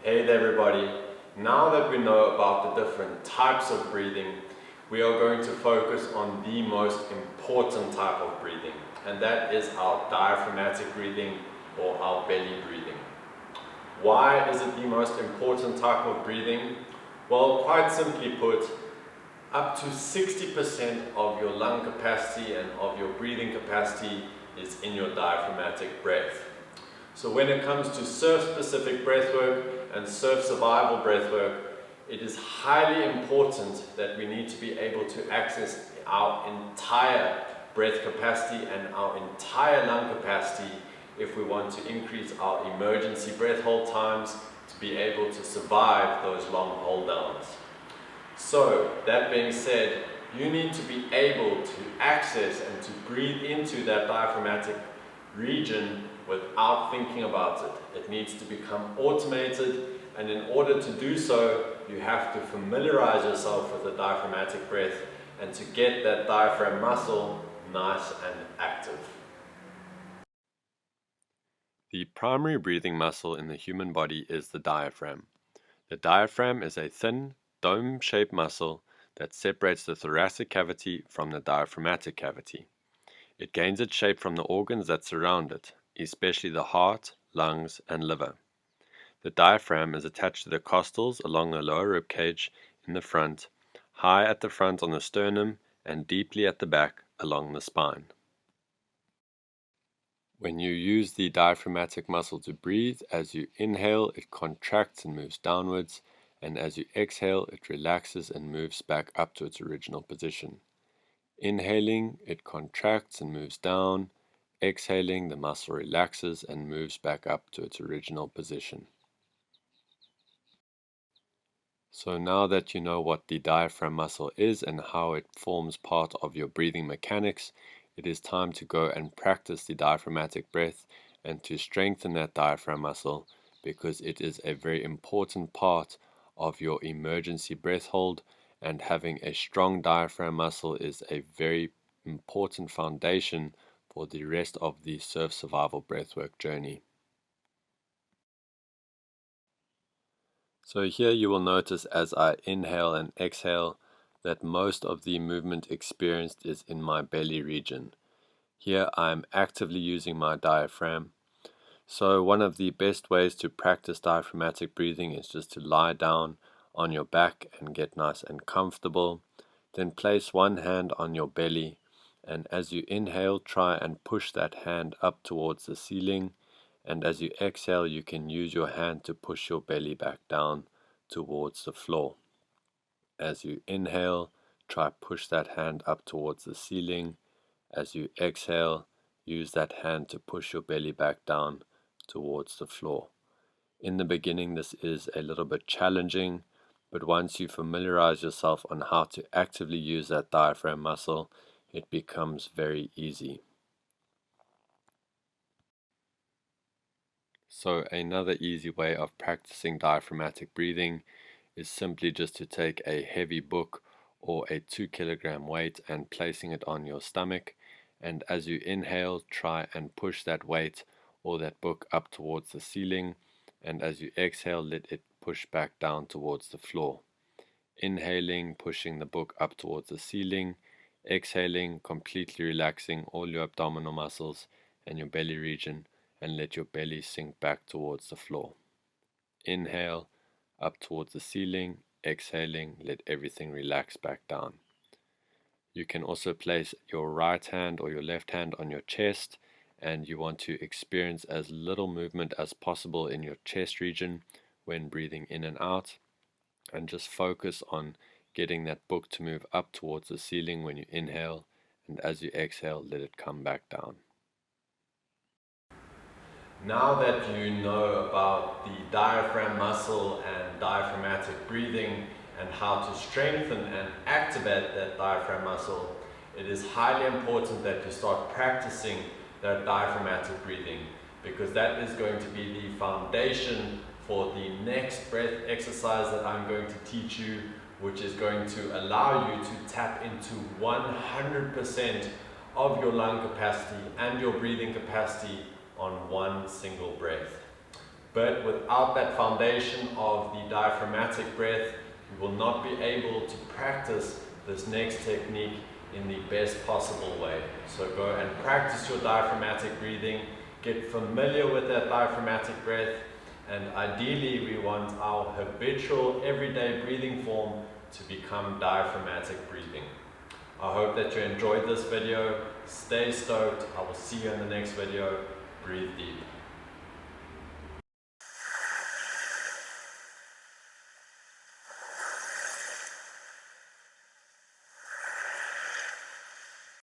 Hey there everybody, now that we know about the different types of breathing, we are going to focus on the most important type of breathing, and that is our diaphragmatic breathing or our belly breathing. Why is it the most important type of breathing? Well, quite simply put, up to 60% of your lung capacity and of your breathing capacity is in your diaphragmatic breath. So when it comes to surf-specific breathwork and surf survival breathwork, it is highly important that we need to be able to access our entire breath capacity and our entire lung capacity if we want to increase our emergency breath hold times to be able to survive those long hold downs. So that being said, you need to be able to access and to breathe into that diaphragmatic region without thinking about it. It needs to become automated, and in order to do so, you have to familiarize yourself with the diaphragmatic breath and to get that diaphragm muscle nice and active. The primary breathing muscle in the human body is the diaphragm. The diaphragm is a thin, dome-shaped muscle that separates the thoracic cavity from the diaphragmatic cavity. It gains its shape from the organs that surround it, especially the heart, lungs, and liver. The diaphragm is attached to the costals along the lower rib cage in the front, high at the front on the sternum, and deeply at the back along the spine. When you use the diaphragmatic muscle to breathe, as you inhale, it contracts and moves downwards, and as you exhale, it relaxes and moves back up to its original position. Inhaling, it contracts and moves down. Exhaling, the muscle relaxes and moves back up to its original position. So now that you know what the diaphragm muscle is and how it forms part of your breathing mechanics, it is time to go and practice the diaphragmatic breath and to strengthen that diaphragm muscle, because it is a very important part of your emergency breath hold, and having a strong diaphragm muscle is a very important foundation for the rest of the surf survival breathwork journey. So here you will notice as I inhale and exhale that most of the movement experienced is in my belly region. Here I am actively using my diaphragm. So one of the best ways to practice diaphragmatic breathing is just to lie down on your back and get nice and comfortable. Then place one hand on your belly, and as you inhale, try and push that hand up towards the ceiling, and as you exhale, you can use your hand to push your belly back down towards the floor. As you inhale, try push that hand up towards the ceiling. As you exhale, use that hand to push your belly back down towards the floor. In the beginning, this is a little bit challenging, but once you familiarize yourself on how to actively use that diaphragm muscle, it becomes very easy. So another easy way of practicing diaphragmatic breathing is simply just to take a heavy book or a 2 kilogram weight and placing it on your stomach, and as you inhale, try and push that weight or that book up towards the ceiling, and as you exhale, let it push back down towards the floor. Inhaling, pushing the book up towards the ceiling. Exhaling, completely relaxing all your abdominal muscles and your belly region, and let your belly sink back towards the floor. Inhale, up towards the ceiling. Exhaling, let everything relax back down. You can also place your right hand or your left hand on your chest, and you want to experience as little movement as possible in your chest region when breathing in and out, and just focus on getting that book to move up towards the ceiling when you inhale, and as you exhale, let it come back down. Now that you know about the diaphragm muscle and diaphragmatic breathing and how to strengthen and activate that diaphragm muscle, it is highly important that you start practicing that diaphragmatic breathing, because that is going to be the foundation for the next breath exercise that I'm going to teach you, which is going to allow you to tap into 100% of your lung capacity and your breathing capacity on one single breath. But without that foundation of the diaphragmatic breath, you will not be able to practice this next technique in the best possible way. So go and practice your diaphragmatic breathing, get familiar with that diaphragmatic breath, and ideally we want our habitual everyday breathing form to become diaphragmatic breathing. I hope that you enjoyed this video. Stay stoked. I will see you in the next video. Breathe deep.